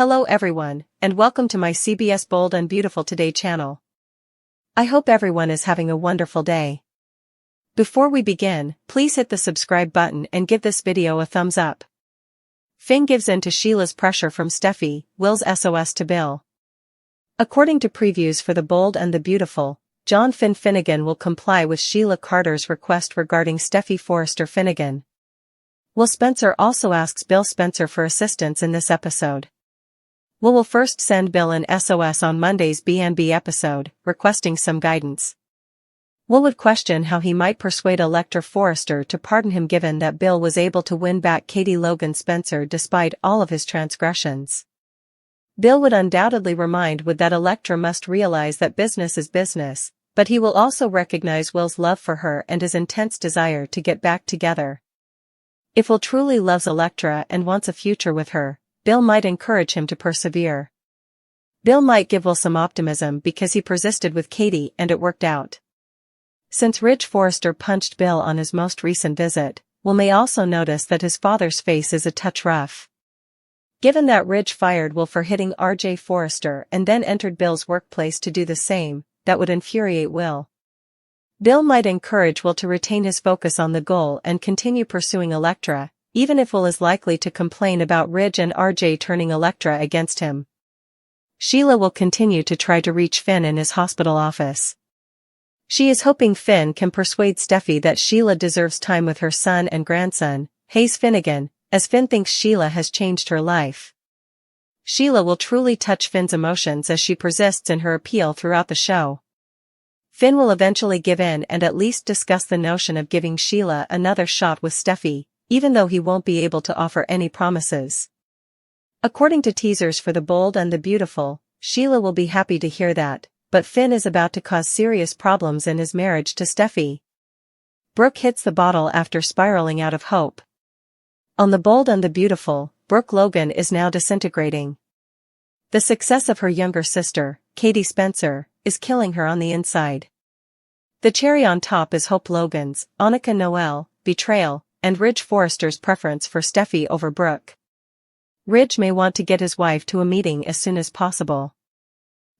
Hello everyone, and welcome to my CBS Bold and Beautiful Today channel. I hope everyone is having a wonderful day. Before we begin, please hit the subscribe button and give this video a thumbs up. Finn gives in to Sheila's pressure from Stephie, Will's SOS to Bill. According to previews for The Bold and the Beautiful, John Finn Finnegan will comply with Sheila Carter's request regarding Spencer-Forrester Finnegan. Will Spencer also asks Bill Spencer for assistance in this episode. Will first send Bill an SOS on Monday's B&B episode, requesting some guidance. Will would question how he might persuade Elector Forrester to pardon him given that Bill was able to win back Katie Logan Spencer despite all of his transgressions. Bill would undoubtedly remind Wood that Electra must realize that business is business, but he will also recognize Will's love for her and his intense desire to get back together. If Will truly loves Electra and wants a future with her, Bill might encourage him to persevere. Bill might give Will some optimism because he persisted with Katie and it worked out. Since Ridge Forrester punched Bill on his most recent visit, Will may also notice that his father's face is a touch rough. Given that Ridge fired Will for hitting RJ Forrester and then entered Bill's workplace to do the same, that would infuriate Will. Bill might encourage Will to retain his focus on the goal and continue pursuing Electra, even if Will is likely to complain about Ridge and RJ turning Electra against him. Sheila will continue to try to reach Finn in his hospital office. She is hoping Finn can persuade Stephie that Sheila deserves time with her son and grandson, Hayes Finnegan, as Finn thinks Sheila has changed her life. Sheila will truly touch Finn's emotions as she persists in her appeal throughout the show. Finn will eventually give in and at least discuss the notion of giving Sheila another shot with Stephie, even though he won't be able to offer any promises. According to teasers for The Bold and the Beautiful, Sheila will be happy to hear that, but Finn is about to cause serious problems in his marriage to Stephie. Brooke hits the bottle after spiraling out of hope. On The Bold and the Beautiful, Brooke Logan is now disintegrating. The success of her younger sister, Katie Spencer, is killing her on the inside. The cherry on top is Hope Logan's, Annika Noel, betrayal, and Ridge Forrester's preference for Stephie over Brooke. Ridge may want to get his wife to a meeting as soon as possible.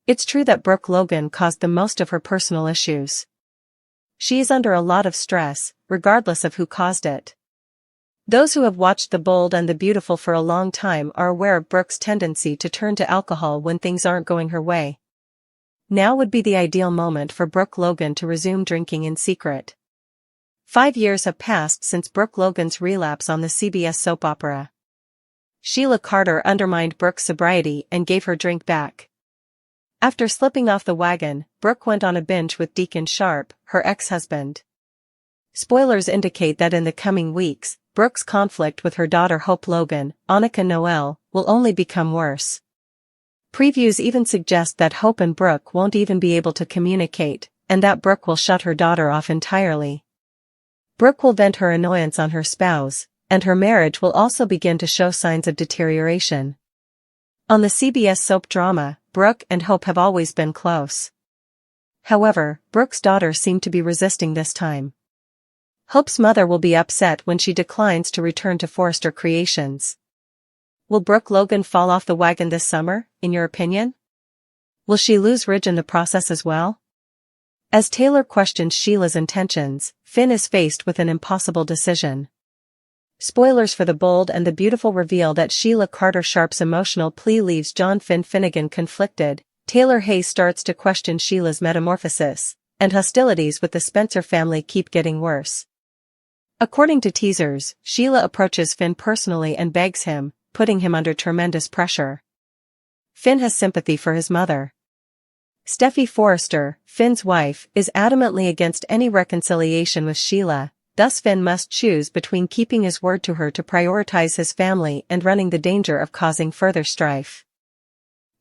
It's true that Brooke Logan caused the most of her personal issues. She is under a lot of stress, regardless of who caused it. Those who have watched The Bold and the Beautiful for a long time are aware of Brooke's tendency to turn to alcohol when things aren't going her way. Now would be the ideal moment for Brooke Logan to resume drinking in secret. 5 years have passed since Brooke Logan's relapse on the CBS soap opera. Sheila Carter undermined Brooke's sobriety and gave her drink back. After slipping off the wagon, Brooke went on a binge with Deacon Sharp, her ex-husband. Spoilers indicate that in the coming weeks, Brooke's conflict with her daughter Hope Logan, Annika Noel, will only become worse. Previews even suggest that Hope and Brooke won't even be able to communicate, and that Brooke will shut her daughter off entirely. Brooke will vent her annoyance on her spouse, and her marriage will also begin to show signs of deterioration. On the CBS soap drama, Brooke and Hope have always been close. However, Brooke's daughter seemed to be resisting this time. Hope's mother will be upset when she declines to return to Forrester Creations. Will Brooke Logan fall off the wagon this summer, in your opinion? Will she lose Ridge in the process as well? As Taylor questions Sheila's intentions, Finn is faced with an impossible decision. Spoilers for The Bold and the Beautiful reveal that Sheila Carter Sharp's emotional plea leaves John Finn Finnegan conflicted. Taylor Hayes starts to question Sheila's metamorphosis, and hostilities with the Spencer family keep getting worse. According to teasers, Sheila approaches Finn personally and begs him, putting him under tremendous pressure. Finn has sympathy for his mother. Spencer-Forrester, Finn's wife, is adamantly against any reconciliation with Sheila, thus Finn must choose between keeping his word to her to prioritize his family and running the danger of causing further strife.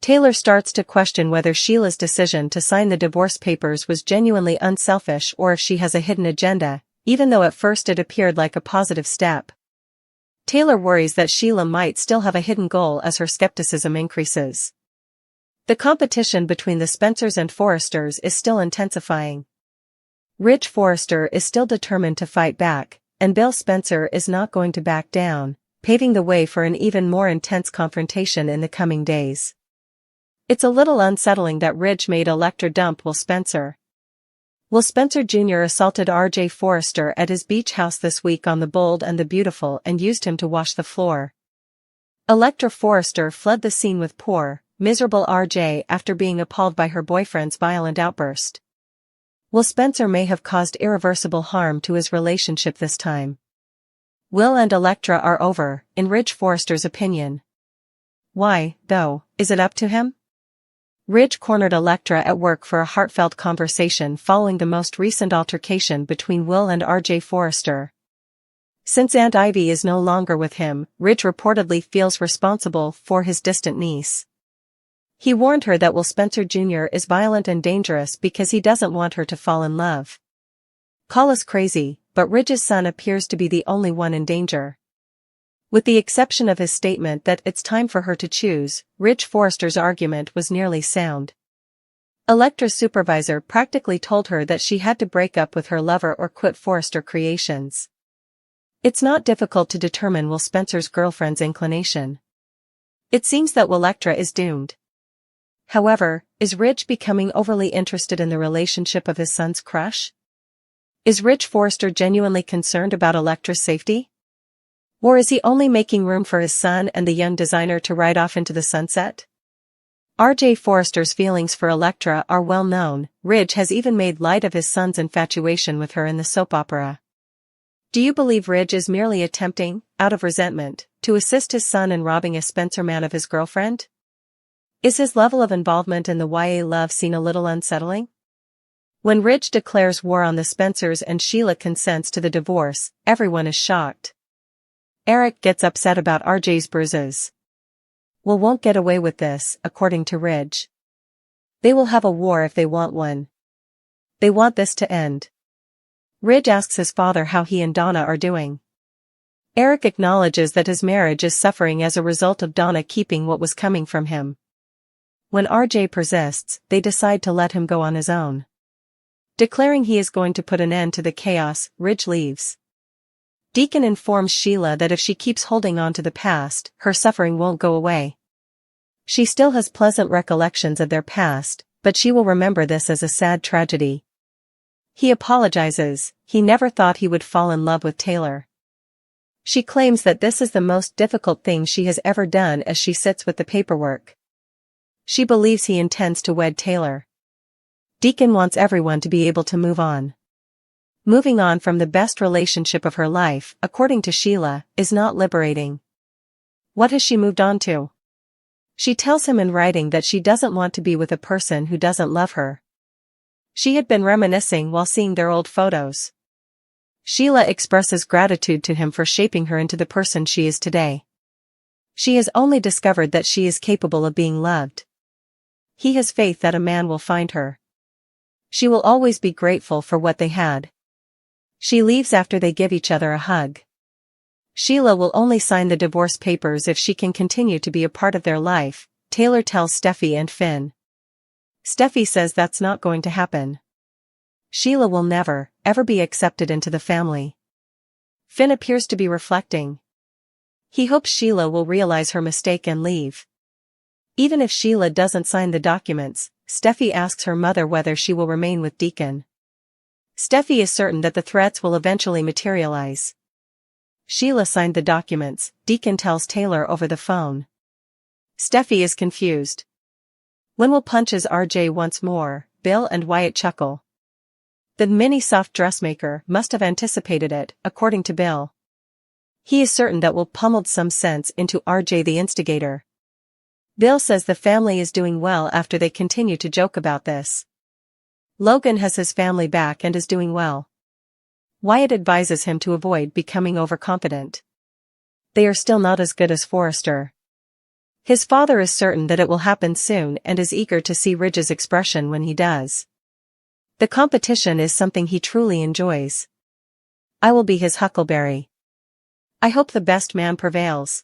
Taylor starts to question whether Sheila's decision to sign the divorce papers was genuinely unselfish or if she has a hidden agenda, even though at first it appeared like a positive step. Taylor worries that Sheila might still have a hidden goal as her skepticism increases. The competition between the Spencers and Forresters is still intensifying. Ridge Forrester is still determined to fight back, and Bill Spencer is not going to back down, paving the way for an even more intense confrontation in the coming days. It's a little unsettling that Ridge made Electra dump Will Spencer. Will Spencer Jr. assaulted R.J. Forrester at his beach house this week on The Bold and the Beautiful and used him to wash the floor. Electra Forrester fled the scene with poor, miserable R.J. after being appalled by her boyfriend's violent outburst. Will Spencer may have caused irreversible harm to his relationship this time. Will and Electra are over, in Ridge Forrester's opinion. Why, though, is it up to him? Ridge cornered Electra at work for a heartfelt conversation following the most recent altercation between Will and R.J. Forrester. Since Aunt Ivy is no longer with him, Ridge reportedly feels responsible for his distant niece. He warned her that Will Spencer Jr. is violent and dangerous because he doesn't want her to fall in love. Call us crazy, but Ridge's son appears to be the only one in danger. With the exception of his statement that it's time for her to choose, Ridge Forrester's argument was nearly sound. Electra's supervisor practically told her that she had to break up with her lover or quit Forrester Creations. It's not difficult to determine Will Spencer's girlfriend's inclination. It seems that Electra is doomed. However, is Ridge becoming overly interested in the relationship of his son's crush? Is Ridge Forrester genuinely concerned about Electra's safety? Or is he only making room for his son and the young designer to ride off into the sunset? R.J. Forrester's feelings for Electra are well known. Ridge has even made light of his son's infatuation with her in the soap opera. Do you believe Ridge is merely attempting, out of resentment, to assist his son in robbing a Spencer man of his girlfriend? Is his level of involvement in the YA love scene a little unsettling? When Ridge declares war on the Spencers and Sheila consents to the divorce, everyone is shocked. Eric gets upset about RJ's bruises. Will won't get away with this, according to Ridge. They will have a war if they want one. They want this to end. Ridge asks his father how he and Donna are doing. Eric acknowledges that his marriage is suffering as a result of Donna keeping what was coming from him. When RJ persists, they decide to let him go on his own. Declaring he is going to put an end to the chaos, Ridge leaves. Deacon informs Sheila that if she keeps holding on to the past, her suffering won't go away. She still has pleasant recollections of their past, but she will remember this as a sad tragedy. He apologizes. He never thought he would fall in love with Taylor. She claims that this is the most difficult thing she has ever done as she sits with the paperwork. She believes he intends to wed Taylor. Deacon wants everyone to be able to move on. Moving on from the best relationship of her life, according to Sheila, is not liberating. What has she moved on to? She tells him in writing that she doesn't want to be with a person who doesn't love her. She had been reminiscing while seeing their old photos. Sheila expresses gratitude to him for shaping her into the person she is today. She has only discovered that she is capable of being loved. He has faith that a man will find her. She will always be grateful for what they had. She leaves after they give each other a hug. Sheila will only sign the divorce papers if she can continue to be a part of their life, Taylor tells Stephie and Finn. Stephie says that's not going to happen. Sheila will never, ever be accepted into the family. Finn appears to be reflecting. He hopes Sheila will realize her mistake and leave. Even if Sheila doesn't sign the documents, Stephie asks her mother whether she will remain with Deacon. Stephie is certain that the threats will eventually materialize. Sheila signed the documents, Deacon tells Taylor over the phone. Stephie is confused. When Will punches RJ once more, Bill and Wyatt chuckle. The mini-soft dressmaker must have anticipated it, according to Bill. He is certain that Will pummeled some sense into RJ the instigator. Bill says the family is doing well after they continue to joke about this. Logan has his family back and is doing well. Wyatt advises him to avoid becoming overconfident. They are still not as good as Forrester. His father is certain that it will happen soon and is eager to see Ridge's expression when he does. The competition is something he truly enjoys. I will be his huckleberry. I hope the best man prevails.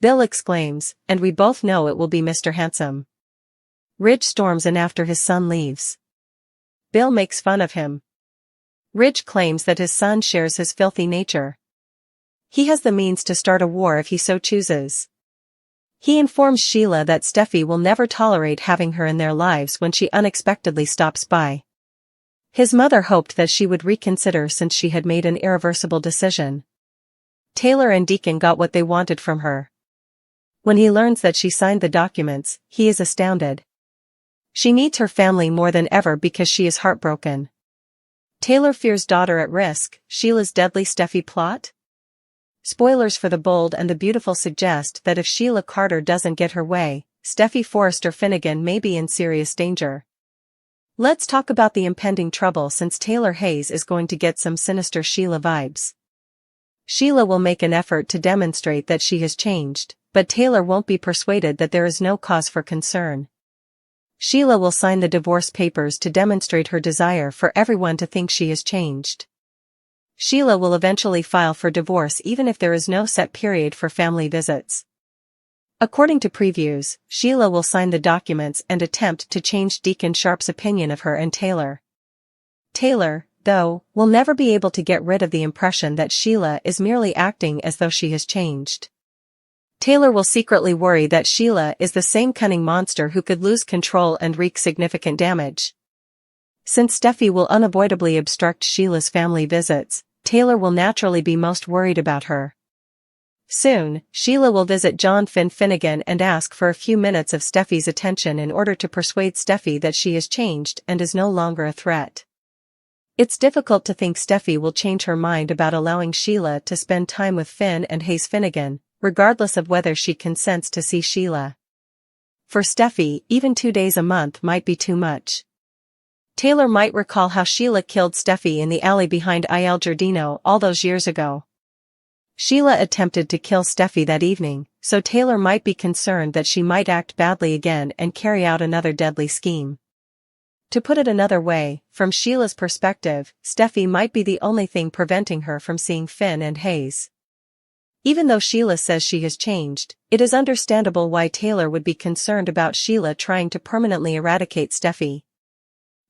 Bill exclaims, and we both know it will be Mr. Handsome. Ridge storms in after his son leaves. Bill makes fun of him. Ridge claims that his son shares his filthy nature. he has the means to start a war if he so chooses. He informs Sheila that Stephie will never tolerate having her in their lives when she unexpectedly stops by. His mother hoped that she would reconsider since she had made an irreversible decision. Taylor and Deacon got what they wanted from her. When he learns that she signed the documents, he is astounded. She needs her family more than ever because she is heartbroken. Taylor fears daughter at risk, Sheila's deadly Stephie plot? Spoilers for The Bold and the Beautiful suggest that if Sheila Carter doesn't get her way, Spencer-Forrester Finnegan may be in serious danger. Let's talk about the impending trouble since Taylor Hayes is going to get some sinister Sheila vibes. Sheila will make an effort to demonstrate that she has changed, but Taylor won't be persuaded that there is no cause for concern. Sheila will sign the divorce papers to demonstrate her desire for everyone to think she has changed. Sheila will eventually file for divorce even if there is no set period for family visits. According to previews, Sheila will sign the documents and attempt to change Deacon Sharp's opinion of her and Taylor. Taylor, though, will never be able to get rid of the impression that Sheila is merely acting as though she has changed. Taylor will secretly worry that Sheila is the same cunning monster who could lose control and wreak significant damage. Since Stephie will unavoidably obstruct Sheila's family visits, Taylor will naturally be most worried about her. Soon, Sheila will visit John Finnegan and ask for a few minutes of Stephie's attention in order to persuade Stephie that she has changed and is no longer a threat. It's difficult to think Stephie will change her mind about allowing Sheila to spend time with Finn and Hayes Finnegan, regardless of whether she consents to see Sheila. For Stephie, even 2 days a month might be too much. Taylor might recall how Sheila killed Stephie in the alley behind Il Giardino all those years ago. Sheila attempted to kill Stephie that evening, so Taylor might be concerned that she might act badly again and carry out another deadly scheme. To put it another way, from Sheila's perspective, Stephie might be the only thing preventing her from seeing Finn and Hayes. Even though Sheila says she has changed, it is understandable why Taylor would be concerned about Sheila trying to permanently eradicate Stephie.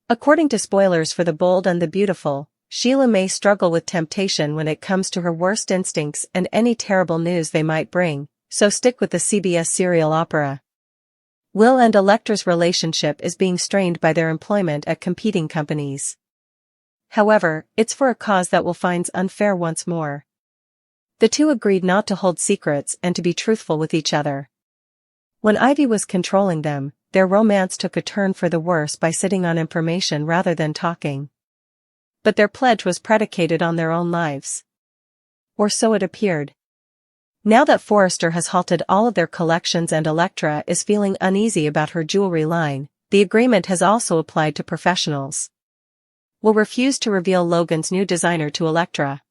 According to spoilers for The Bold and the Beautiful, Sheila may struggle with temptation when it comes to her worst instincts and any terrible news they might bring, so stick with the CBS serial opera. Will and Electra's relationship is being strained by their employment at competing companies. However, it's for a cause that will find unfair once more. The two agreed not to hold secrets and to be truthful with each other. When Ivy was controlling them, their romance took a turn for the worse by sitting on information rather than talking. But their pledge was predicated on their own lives. Or so it appeared. Now that Forrester has halted all of their collections and Electra is feeling uneasy about her jewelry line, the agreement has also applied to professionals. Will refuse to reveal Logan's new designer to Electra.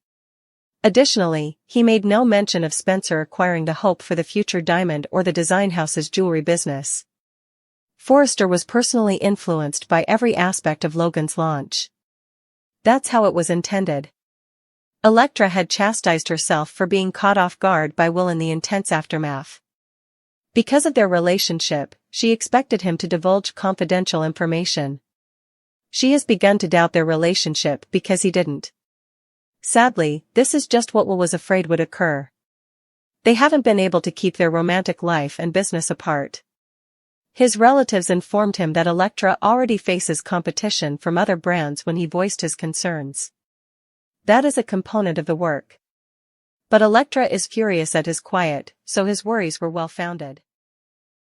Additionally, he made no mention of Spencer acquiring the Hope for the Future diamond or the design house's jewelry business. Forrester was personally influenced by every aspect of Logan's launch. That's how it was intended. Electra had chastised herself for being caught off guard by Will in the intense aftermath. Because of their relationship, she expected him to divulge confidential information. She has begun to doubt their relationship because he didn't. Sadly, this is just what Will was afraid would occur. They haven't been able to keep their romantic life and business apart. His relatives informed him that Electra already faces competition from other brands when he voiced his concerns. That is a component of the work. But Electra is furious at his quiet, so his worries were well-founded.